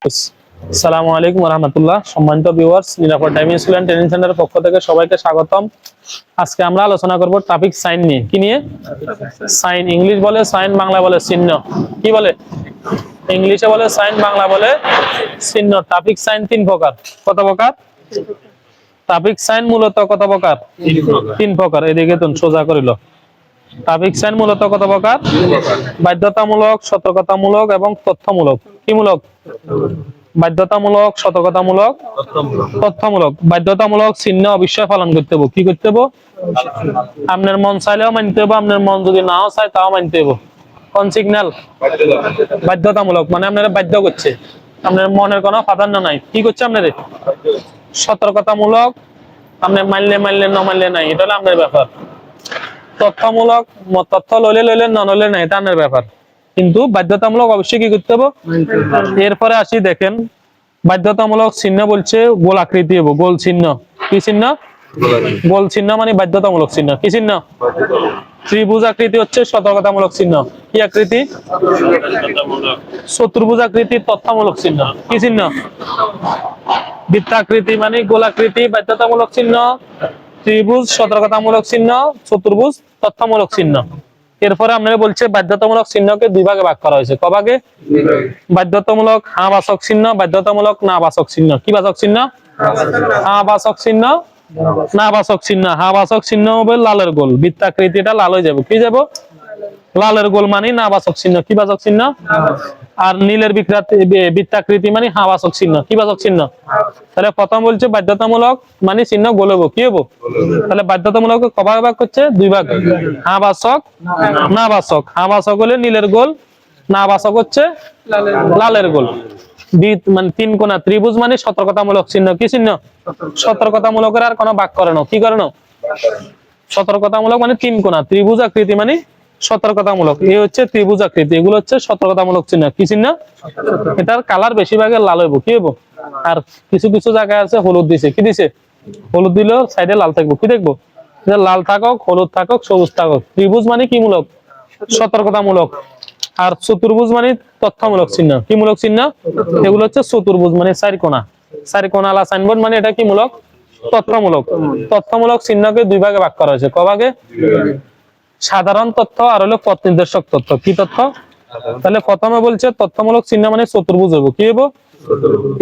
হাফেজ। আসসালামু আলাইকুম ওয়া রাহমাতুল্লাহ। সম্মানিত ভিউয়ার্স, নিরাপদ টাইমিং স্কুল এন্ড ট্রেনিং সেন্টারের পক্ষ থেকে সবাইকে স্বাগতম। আজকে আমরা আলোচনা করব ট্রাফিক সাইন নিয়ে। কি নিয়ে? সাইন। ইংলিশ বলে সাইন, বাংলা বলে চিহ্ন। কি বলে? ইংলিশে বলে সাইন, বাংলা বলে চিহ্ন। ট্রাফিক সাইন তিন প্রকার। কত প্রকার? ট্রাফিক সাইন মূলত কত প্রকার? তিন প্রকার। এদিকে তুমি সোজা করিল। ট্রাফিক সাইন মূলত কত প্রকার? বাধ্যতামূলক, সতর্কতামূলক এবং তথ্যমূলক। কি মূলক? বাধ্যতামূলক, সতর্কতামূলক, তথ্যমূলক। বাধ্যতামূলক চিহ্ন অবশ্যই পালন করতে হবে। কি করতে হবে? আপনার মন চাইলেও মানতে হবে, আপনার মন যদি নাও চায় তাও মানতে হবে। কোন সিগন্যাল? বাধ্যতামূলক, মানে আপনারা বাধ্য করছে, আপনার মনের কোনো প্রাধান্য নাই। কি করছে আপনারে? সতর্কতামূলক, আপনি মানলে মানলে, না মানলে নাই, এটা হলো আপনার ব্যাপার। তথ্যমূলক, তথ্য লইলে লইলে, না লইলে নাই, এটা আপনার ব্যাপার। কিন্তু বাধ্যতামূলক অবশ্যই কি করতে হবে? এরপরে আসি, দেখেন বাধ্যতামূলক চিহ্ন বলছে গোল আকৃতি হবো। গোল চিহ্ন। কি চিহ্ন? গোল চিহ্ন মানে বাধ্যতামূলক চিহ্ন। কি চিহ্ন? ত্রিভুজ আকৃতি হচ্ছে সতর্কতামূলক চিহ্ন। কি আকৃতি? চতুর্ভুজ আকৃতি তথ্যমূলক চিহ্ন। কি চিহ্ন? বৃত্তাকৃতি মানে গোলাকৃতি বাধ্যতামূলক চিহ্ন, ত্রিভুজ সতর্কতামূলক চিহ্ন, চতুর্ভুজ তথ্যমূলক চিহ্ন। এরপরে আপনারা বলছে বাধ্যতামূলক চিহ্নকে দুই ভাগে ভাগ করা হয়েছে। কভাগে? বাধ্যতামূলক হ্যাঁ বাচক চিহ্ন, বাধ্যতামূলক না বাচক চিহ্ন। কি বাচক চিহ্ন? হ্যাঁ বাচক চিহ্ন, না বাচক চিহ্ন। হ্যাঁ বাচক চিহ্ন হবে লালের গোল, বৃত্তাকৃতিটা লাল হয়ে যাবে। কি যাব? লালের গোল মানে না বাচক চিহ্ন। কি বাচক চিহ্ন? আর নীলের বৃত্তাকৃতি মানে হ্যাঁ বাচক চিহ্ন। কি বাচক চিহ্ন? তাহলে প্রথম বলছে বাধ্যতামূলক মানে চিহ্ন গোল হবো। কি হবো? তাহলে বাধ্যতামূলক কভাবে ভাগ করছে? দুই ভাগ। হ্যাঁ বাচক, না বাচক। হ্যাঁ বাচক হলে নীলের গোল, না বাচক হচ্ছে লালের গোল। মানে তিন কোণা ত্রিভুজ মানে সতর্কতামূলক চিহ্ন। কি চিহ্ন? সতর্কতামূলকের আর কোনো ভাগ করে না। কি করে না? সতর্কতামূলক মানে তিন কোণা ত্রিভুজ আকৃতি মানে সতর্কতামূলক। এই হচ্ছে ত্রিভুজ আকৃতি, এগুলো হচ্ছে সতর্কতামূলক চিহ্ন। কি চিহ্ন? এটার কালার বেশিরভাগের লাল হইব। কি হইব? আর কিছু কিছু জায়গায় আছে হলুদ দিছে। কি দিছে? হলুদ দিলেও সাইডে লাল থাকবো। কি দেখবো? লাল থাকক, হলুদ থাকক, সবুজ থাকক। ত্রিভুজ মানে কি মূলক? সতর্কতামূলক। আর চতুর্ভুজ মানে তথ্যমূলক চিহ্ন। কি মূলক চিহ্ন? এগুলো হচ্ছে চতুর্ভুজ মানে চারিকোণা। চারিকোণালা সাইনবোর্ড মানে এটা কি মূলক? তথ্যমূলক। তথ্যমূলক চিহ্নকে দুই ভাগে ভাগ করা হয়েছে। কভাগে? সাধারণ তথ্য আর হলো পথ নির্দেশক তথ্য। কি তথ্য? তাহলে প্রথমে বলছে তথ্যমূলক চিহ্ন মানে চতুর্ভুজ হবো। কি হবো?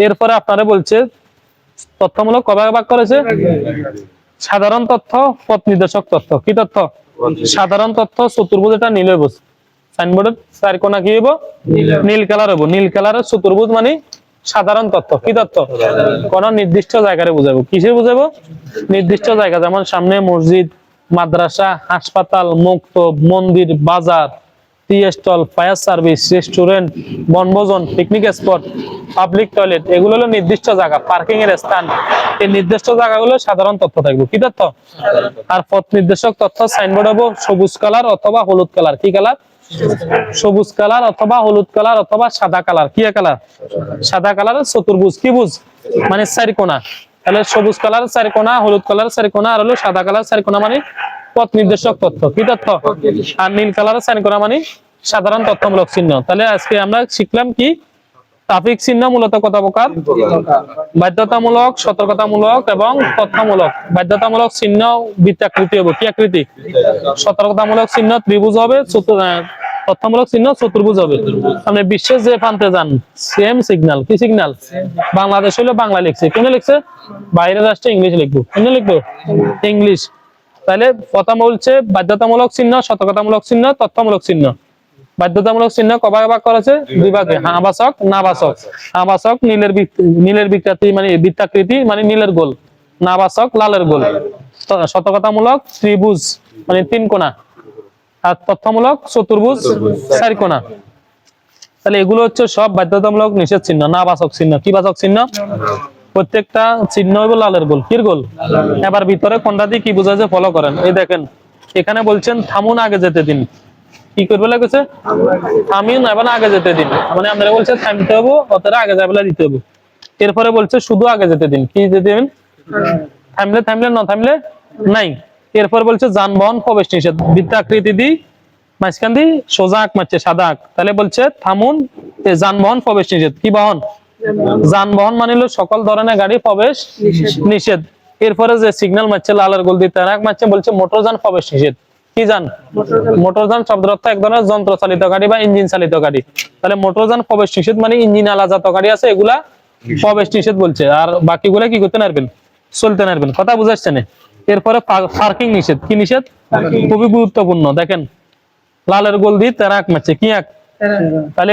এরপরে আপনারা বলছে তথ্যমূলক কভাগে ভাগ করেছে? সাধারণ তথ্য, পথ নির্দেশক তথ্য। কি তথ্য? সাধারণ তথ্য চতুর্ভুজ, এটা নীল হইব। সাইনবোর্ডের চারিকোণা কি হইব? নীল কালার হইব। নীল কালারের চতুর্ভুজ মানে সাধারণ তথ্য। কি তথ্য? কোন নির্দিষ্ট জায়গায় বুঝাবো। কিসে বুঝাবো? নির্দিষ্ট জায়গা, যেমন সামনে মসজিদ, মাদ্রাসা, হাসপাতাল, মক্তব, মন্দির, বাজার, tea stall, fire service, restaurant, বনভোজন, পিকনিক স্পট, পাবলিক টয়লেট, এগুলো হলো নির্দিষ্ট জায়গা, পার্কিং এর স্থান। এই নির্দিষ্ট জায়গাগুলো সাধারণ তথ্য থাকবে। কি তথ্য? আর পথ নির্দেশক তথ্য সাইনবোর্ড হবো সবুজ কালার অথবা হলুদ কালার। কি কালার? সবুজ কালার অথবা হলুদ কালার অথবা সাদা কালার। কি কালার? সাদা কালার। চতুর্ভুজ কি বুঝ? মানে চারিকোণা। তাহলে সবুজ কালার চারিকোণা, হলুদ কালার চারিকোণা, আর হলো সাদা কালার চারিকোণা মানে পথ নির্দেশক তথ্য। কি তথ্য? আর নীল কালার চারিকোণা মানে সাধারণ তথ্যমূলক চিহ্ন। তাহলে আজকে আমরা শিখলাম কি? ট্রাফিক চিহ্ন মূলত কত প্রকার? বাধ্যতামূলক, সতর্কতামূলক এবং তথ্যমূলক। বাধ্যতামূলক চিহ্ন বৃত্তাকৃতি হবে। কি আকৃতি? সতর্কতামূলক চিহ্ন ত্রিভুজ হবে, তথ্যমূলক চিহ্ন চতুর্ভুজ হবে। আপনি বিশ্বের যে প্রান্তে যান সেম সিগন্যাল। কি সিগন্যাল? বাংলাদেশ হলো বাংলা লিখছে, কেন লিখছে? বাইরের রাষ্ট্রে ইংলিশ লিখবো। কেন লিখবো? ইংলিশ। তাহলে প্রথম বলছে বাধ্যতামূলক চিহ্ন, সতর্কতামূলক চিহ্ন, তথ্যমূলক চিহ্ন। বাধ্যতামূলক চিহ্ন কভাগে ভাগ করেছে? দুই ভাগে। হ্যাঁ বাচক, না বাচক। হ্যাঁ বাচক নীলের বৃত্তাকৃতি মানে বৃত্তাকৃতি মানে নীলের গোল, না বাচক লালের গোল। সতর্কতামূলক ত্রিভুজ মানে তিন কোণা, আর তথ্যমূলক চতুর্ভুজ চারিকোণা। তাহলে এগুলো হচ্ছে সব বাধ্যতামূলক নিষেধ চিহ্ন, না বাচক চিহ্ন। কি বাচক চিহ্ন? প্রত্যেকটা চিহ্ন হইব লালের গোল। কির গোল? এবার ভিতরে কোনটা দিয়ে কি বোঝা যায় ফলো করেন। এই দেখেন এখানে বলছেন থামুন, আগে যেতে দিন। কি করবে লাগছে? থামিন এবং আগে যেতে দিন, মানে আপনারা বলছে থামতে হবো, অতটা আগে যাবে দিতে হবে। এরপরে বলছে শুধু আগে যেতে দিন। কি যেতে দিন? থামলে থামলে, না থামলে নাই। এরপর বলছে যানবাহন প্রবেশ নিষেধ। বৃত্তাকৃতি দি মাঝখান দিয়ে সোজা আঁক মারছে, সাদা আঁক। তাহলে বলছে থামুন, যানবাহন প্রবেশ নিষেধ। কি বাহন? যানবাহন মানে হলো সকল ধরনের গাড়ি প্রবেশ নিষেধ। এরপরে যে সিগন্যাল মারছে লালের গোল দিয়ে তারাক মারছে বলছে মোটরযান প্রবেশ নিষেধ। কি যান? মোটরযান শব্দের অর্থ এক ধরনের যন্ত্র চালিত গাড়ি বা ইঞ্জিন চালিত গাড়ি। তাহলে মোটরযান প্রবেশ নিষেধ মানে ইঞ্জিন আলাজাত গাড়ি আছে এগুলা প্রবেশ নিষেধ বলছে, আর বাকিগুলা কি করতে পারবেন? চলতে পারবেন। কথা বুঝাচ্ছে না? এরপরে পার্কিং নিষেধ। কি নিষেধ? খুবই গুরুত্বপূর্ণ। দেখেন লালের গোল দিয়ে তারাক মারছে কি এক, তাহলে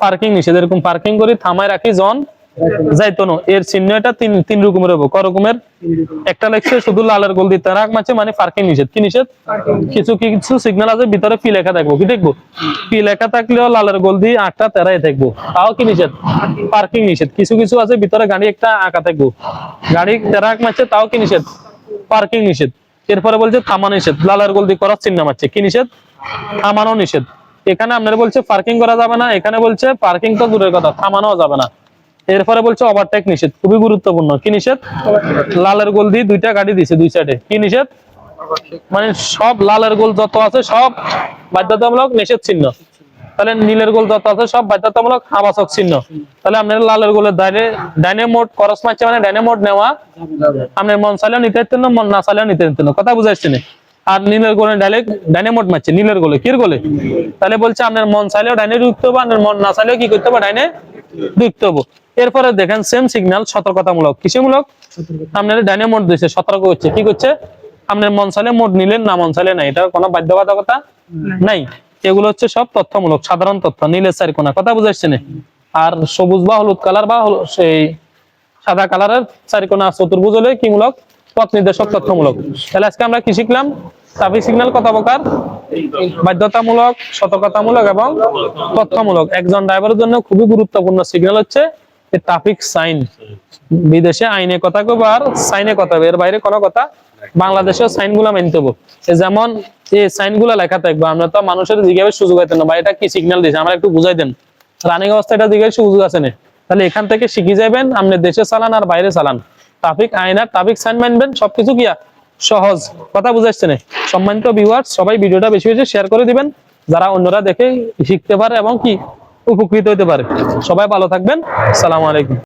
পার্কিং নিষেধ। এরকম পার্কিং করে থামায় রাখি জন যাইতো না। এর চিহ্ন এটা তিন রকমের হবো। ক রকমের? একটা লেখছে শুধু লালের গোল দিয়ে তারাক মারছে মানে পার্কিং নিষেধ। কি নিষেধ? কিছু কিছু সিগন্যাল আছে ভিতরে পি লেখা থাকবো। কি দেখবো? পি লেখা থাকলেও লালের গোল দিয়ে আটটা তেরাই থাকবো, তাও কি নিষেধ? পার্কিং নিষেধ। কিছু কিছু আছে ভিতরে গাড়ি একটা আঁকা থাকবো, গাড়ি তারাক মারছে তাও কি নিষেধ? পার্কিং নিষেধ। এরপরে বলছে থামানো নিষেধ। লালের গোল দিয়ে করার চিহ্ন মারছে। কি নিষেধ? থামানো নিষেধ। এখানে আপনারা বলছে পার্কিং করা যাবে না, এখানে বলছে পার্কিং তো দূরের কথা থামানো যাবে না। এরপরে বলছে ওভারটেক নিষেধ। খুবই গুরুত্বপূর্ণ। কি নিষেধ? লালের গোল দিয়ে দুইটা গাড়ি দিছে দুই সাইডে। কি নিষেধ? মানে সব লালের গোল যত আছে সব বাধ্যতামূলক নিষেধ চিহ্ন। তাহলে নীলের গোল যত আছে সব বাধ্যতামূলক আবাসক চিহ্ন। তাহলে আপনার লালের গোলের ডাইনে মোড ক্রস মারছে মানে ডাইনে মোড নেওয়া আপনার মন চাইলেও নিতে পারতেন না, মন না চাইলেও নিতে পারতেন না। কথা বুঝাচ্ছি না? আর নীলের গোলে ডাইরেক্ট ডাইনে মোড মারছে নীলের গোলে। কির গোলে? তাহলে বলছে আপনার মন চাইলেও ডাইনে ঢুকতে হবে, আপনার মন না চাইলেও কি করতে হবে? ডাইনে ঢুকতে হবে। এরপরে দেখেন সেম সিগন্যাল সতর্কতামূলক। কিসেমূলক? আপনার ডাইনে মোড দিচ্ছে, সতর্ক হচ্ছে। কি করছে? আপনার মন চাইলে মোড নিলেন, না মন চাইলে নাই, এটা কোনো বাধ্যবাধকতা নাই। এগুলো হচ্ছে সব তথ্যমূলক সাধারণ তথ্য। নীলের চার কোনা। কথা বুঝাচ্ছে না? আর সবুজ বা হলুদ কালার বা সেই সাদা কালারের চার কোনা চতুর্ভুজ হলে কি মূলক? পথ নির্দেশক তথ্যমূলক। তাহলে আজকে আমরা কি শিখলাম? ট্রাফিক সিগন্যাল কত প্রকার? বাধ্যতামূলক, সতর্কতামূলক এবং তথ্যমূলক। একজন ড্রাইভারের জন্য খুবই গুরুত্বপূর্ণ সিগন্যাল হচ্ছে ট্রাফিক সাইন। বিদেশে আইনে কথা কব আর সাইনে কথা হবে, এর বাইরে কোনো কথা। বাংলাদেশেও সাইন গুলা মানতে হবে। যেমন এই সাইন গুলা লেখা থাকবে, আমরা তো মানুষের জিজ্ঞাসা সুযোগ হইতেন না, বা এটা কি সিগন্যাল দিয়েছে আমরা একটু বুঝাই দেন, রানিং অবস্থায় এটা জিজ্ঞাসা সুযোগ আছে না। তাহলে এখান থেকে শিখে যাবেন আপনি দেশে চালান আর বাইরে চালান, ট্রাফিক আইন আর ট্রাফিক সাইন মানবেন, সবকিছু কি সহজ। কথা বুঝাচ্ছে না? সম্মানিত ভিউয়ার্স, সবাই ভিডিওটা বেশি বেশি শেয়ার করে দিবেন, যারা অন্যরা দেখে শিখতে পারে এবং কি উপকৃত হতে পারে। সবাই ভালো থাকবেন। আসসালামু আলাইকুম।